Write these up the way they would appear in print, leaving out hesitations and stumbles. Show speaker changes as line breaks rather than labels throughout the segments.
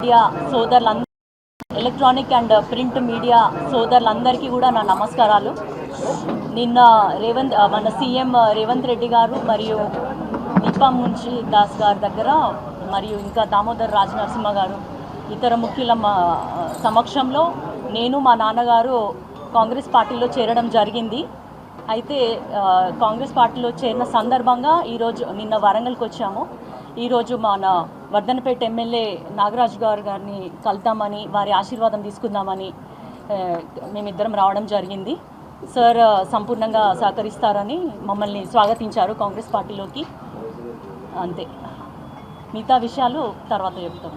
Media సోదరులందరూ, electronic and print media సోదరులందరికీ కూడా నా నమస్కారాలు. నిన్న మన సీఎం రేవంత్ రెడ్డి గారు మరియు దీపం నుంచి దాస్ గారి దగ్గర మరియు ఇంకా దామోదర్ రాజనరసింహ గారు ఇతర ముఖ్యుల సమక్షంలో నేను మా నాన్నగారు కాంగ్రెస్ పార్టీలో చేరడం జరిగింది. అయితే కాంగ్రెస్ పార్టీలో చేరిన సందర్భంగా నిన్న వరంగల్కి వచ్చాము. ఈరోజు మన వర్ధనపేట ఎమ్మెల్యే నాగరాజు గారిని కలుద్దామని, వారి ఆశీర్వాదం తీసుకుందామని మేమిద్దరం రావడం జరిగింది. సార్ సంపూర్ణంగా సహకరిస్తారని మమ్మల్ని స్వాగతించారు కాంగ్రెస్ పార్టీలోకి. అంతే, మిగతా విషయాలు తర్వాత చెప్తాం.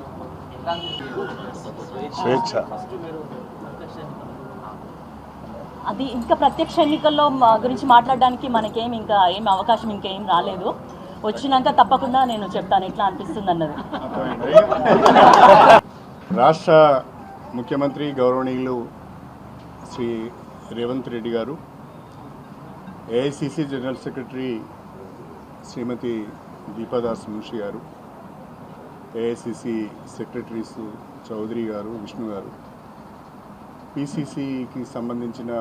అది ఇంకా ప్రత్యక్ష ఎన్నికల్లో గురించి మాట్లాడడానికి మనకేం ఇంకా ఏం అవకాశం ఇంకేం రాలేదు. వచ్చినాక తప్పకుండా నేను చెప్తాను ఎట్లా అనిపిస్తుంది అన్నది.
రాష్ట్ర ముఖ్యమంత్రి గౌరవనీయులు శ్రీ రేవంత్ రెడ్డి గారు, ఏఐసిసి జనరల్ సెక్రటరీ శ్రీమతి దీపాదాస్ మున్షి గారు, ఏఐసిసి సెక్రటరీస్ చౌదరి గారు, విష్ణు గారు, పిసిసికి సంబంధించిన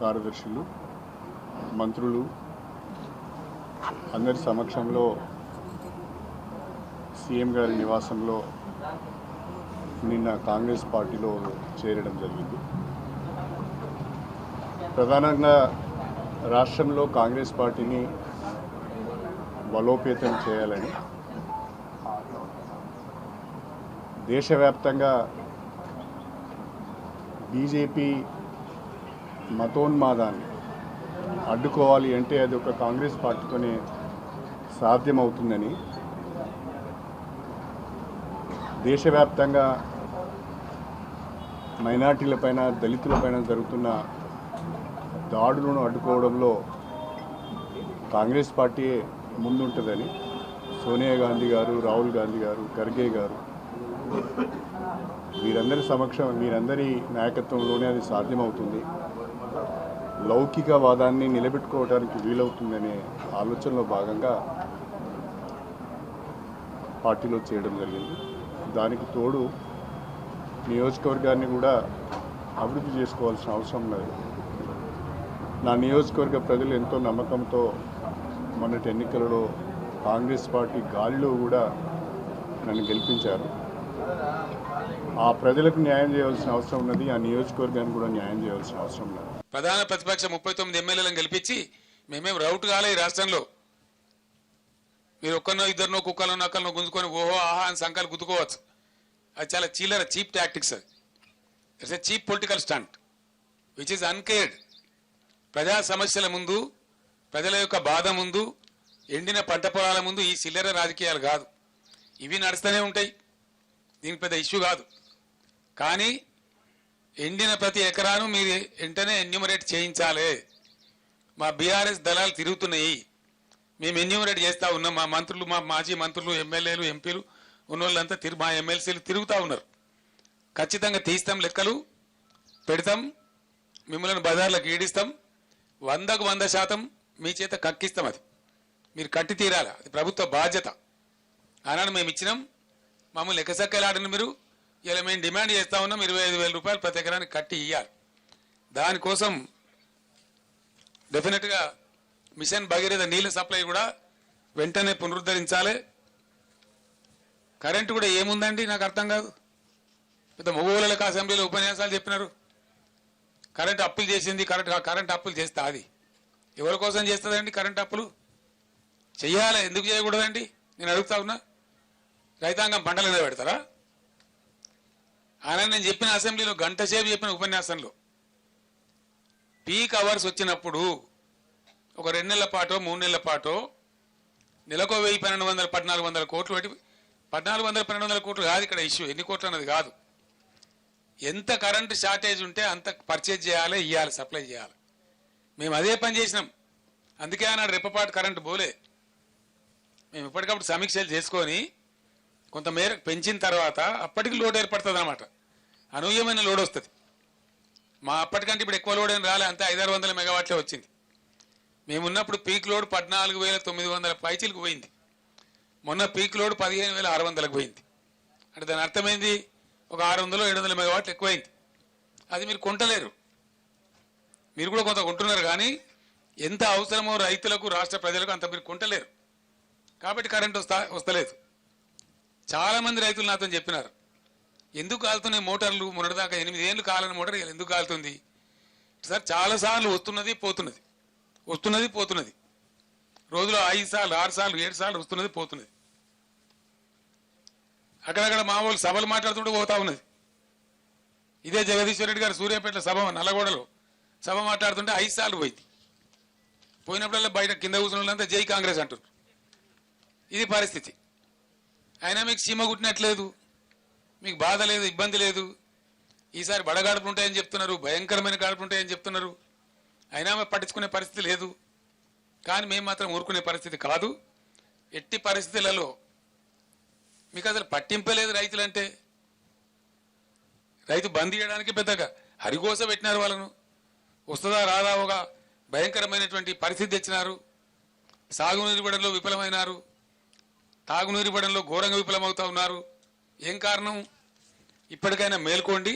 కార్యదర్శులు, మంత్రులు అందరి సమక్షంలో సీఎం గారి నివాసంలో నిన్న కాంగ్రెస్ పార్టీలో చేరడం జరిగింది. ప్రధానంగా రాష్ట్రంలో కాంగ్రెస్ పార్టీని బలోపేతం చేయాలని, దేశవ్యాప్తంగా బీజేపీ మతోన్మాదాన్ని అడ్డుకోవాలి అంటే అది ఒక కాంగ్రెస్ పార్టీతోనే సాధ్యమవుతుందని, దేశవ్యాప్తంగా మైనార్టీలపైన, దళితులపైన జరుగుతున్న దాడులను అడ్డుకోవడంలో కాంగ్రెస్ పార్టీ ముందుంటుందని సోనియా గాంధీ గారు, రాహుల్ గాంధీ గారు, ఖర్గే గారు వీరందరి నాయకత్వంలోనే అది సాధ్యమవుతుంది, లౌకికవాదాన్ని నిలబెట్టుకోవడానికి వీలవుతుందనే ఆలోచనలో భాగంగా పార్టీలో చేయడం జరిగింది. దానికి తోడు నియోజకవర్గాన్ని కూడా అభివృద్ధి చేసుకోవాల్సిన అవసరం ఉన్నది. నా నియోజకవర్గ ప్రజలు ఎంతో నమ్మకంతో మొన్నటి ఎన్నికలలో కాంగ్రెస్ పార్టీ గాలిలో కూడా నన్ను గెలిపించారు. ఆ ప్రజలకు న్యాయం చేయాల్సిన అవసరం ఉన్నది, ఆ నియోజకవర్గానికి కూడా న్యాయం చేయాల్సిన అవసరం ఉన్నది.
ప్రధాన ప్రతిపక్ష 39 ఎమ్మెల్యేలను గెలిపించి మేమేం రౌట్ కాలే ఈ రాష్ట్రంలో. మీరు ఒక్కనో ఇద్దరినో కుక్కలను నక్కలను గుంజుకొని ఓహో ఆహా అని సంఖ్యలు గుద్దుకోవచ్చు. అది చాలా చీప్ టాక్టిక్స్. అది it's a cheap political stunt which is uncared. ప్రజా సమస్యల ముందు, ప్రజల యొక్క బాధ ముందు, ఎండిన పంట పొలాల ముందు ఈ చిల్లర రాజకీయాలు కాదు. ఇవి నడుస్తూనే ఉంటాయి, దీనికి పెద్ద ఇష్యూ కాదు. కానీ ఎండిన ప్రతి ఎకరాను మీరు వెంటనే ఎన్యూమరేట్ చేయించాలి. మా బీఆర్ఎస్ దళాలు తిరుగుతున్నాయి, మేము ఎన్యూమరేట్ చేస్తూ ఉన్నాం. మా మంత్రులు, మా మాజీ మంత్రులు, ఎమ్మెల్యేలు, ఎంపీలు ఉన్నోళ్ళంతా మా ఎమ్మెల్సీలు తిరుగుతూ ఉన్నారు. ఖచ్చితంగా తీస్తాం, లెక్కలు పెడతాం, మిమ్మల్ని బజార్లకు ఈడిస్తాం, 100కు 100% మీ చేత కక్కిస్తాం. అది మీరు కట్టి తీరాలి, అది ప్రభుత్వ బాధ్యత. ఆనాడు మేము ఇచ్చినాం, మమ్మల్ని లెక్కసక్కలాడిన మీరు ఇలా మేము డిమాండ్ చేస్తా ఉన్నాం 25,000 రూపాయలు ప్రతి ఎకరానికి కట్టి ఇవ్వాలి. దానికోసం డెఫినెట్గా మిషన్ భగీరథ నీళ్ళ సప్లై కూడా వెంటనే పునరుద్ధరించాలి. కరెంటు కూడా ఏముందండి నాకు అర్థం కాదు. పెద్ద మగవాళ్ళకి అసెంబ్లీలో ఉపన్యాసాలు చెప్పినారు. కరెంటు అప్పులు చేసింది, కరెంటు అప్పులు చేస్తా. అది ఎవరి కోసం చేస్తుందండి? కరెంటు అప్పులు చెయ్యాలి, ఎందుకు చేయకూడదండి? నేను అడుగుతా ఉన్నా. రైతాంగం పంటలు మీద పెడతారా? ఆయన నేను చెప్పిన అసెంబ్లీలో గంట సేపు చెప్పిన ఉపన్యాసంలో పీక్ అవర్స్ వచ్చినప్పుడు ఒక 2 నెలల పాటో 3 నెలల పాటో నెలకో 1,000, 1,200, 1,400 కోట్లు పెట్టి 1,400, 1,200 కోట్లు కాదు ఇక్కడ ఇష్యూ. ఎన్ని కోట్లు అన్నది కాదు. ఎంత కరెంటు షార్టేజ్ ఉంటే అంత పర్చేజ్ చేయాలి, ఇవ్వాలి, సప్లై చేయాలి. మేము అదే పని చేసినాం. అందుకే ఆనాడు రెప్పపాటు కరెంటు పోలే. మేము ఇప్పటికప్పుడు సమీక్షలు చేసుకొని కొంత మేరకు పెంచిన తర్వాత అప్పటికి లోడ్ ఏర్పడుతుంది అన్నమాట. అనూహ్యమైన లోడ్ వస్తుంది. మా అప్పటికంటే ఇప్పుడు ఎక్కువ లోడ్ ఏం రాలే, అంతే 500-600 మెగావాట్లే వచ్చింది. మేమున్నప్పుడు పీక్ లోడ్ 14,900 పైచీలకు పోయింది. మొన్న పీక్ లోడ్ 15,600కు పోయింది. అంటే దాని అర్థమైంది ఒక 600-700 మెగావాట్లు ఎక్కువైంది. అది మీరు కొంటలేరు. మీరు కూడా కొంత కొంటున్నారు కానీ ఎంత అవసరమో రైతులకు రాష్ట్ర ప్రజలకు అంత మీరు కొంటలేరు. కాబట్టి కరెంట్ వస్తలేదు. చాలామంది రైతులు నాతో చెప్పినారు, ఎందుకు కాలుతున్నాయి మోటార్లు, మొన్నటిదాకా 8 ఏళ్ళు కాలని మోటార్ ఎందుకు కాలుతుంది సార్? చాలాసార్లు వస్తున్నది పోతున్నది, వస్తున్నది పోతున్నది. రోజులో 5 సార్లు 6 సార్లు 7 సార్లు వస్తున్నది పోతున్నది. అక్కడక్కడ మా వాళ్ళు సభలు మాట్లాడుతుంటే పోతా ఉన్నది. ఇదే జగదీశ్వర్ రెడ్డి గారు సూర్యాపేట సభ నల్లగొండలో సభ మాట్లాడుతుంటే 5 సార్లు పోయింది. పోయినప్పుడల్లా బయట కింద కూర్చున్న వాళ్ళంతా జై కాంగ్రెస్ అంటారు. ఇది పరిస్థితి. అయినా మీకు సీమ కుట్టినట్లేదు, మీకు బాధ లేదు, ఇబ్బంది లేదు. ఈసారి బడగాడుపులు ఉంటాయని చెప్తున్నారు, భయంకరమైన గాడుపులు ఉంటాయని చెప్తున్నారు. అయినా పట్టించుకునే పరిస్థితి లేదు. కానీ మేము మాత్రం ఊరుకునే పరిస్థితి కాదు. ఎట్టి పరిస్థితులలో మీకు అసలు పట్టింపలేదు రైతులంటే. రైతు బంద్ చేయడానికి పెద్దగా హరిగోస పెట్టినారు వాళ్ళను. వస్తుందా రాదా ఒక భయంకరమైనటువంటి పరిస్థితి తెచ్చినారు. సాగునీరు ఇవ్వడంలో విఫలమైనారు, తాగునీరు ఇవ్వడంలో ఘోరంగా విఫలమవుతా ఉన్నారు. ఏం కారణం? ఇప్పటికైనా మేల్కోండి.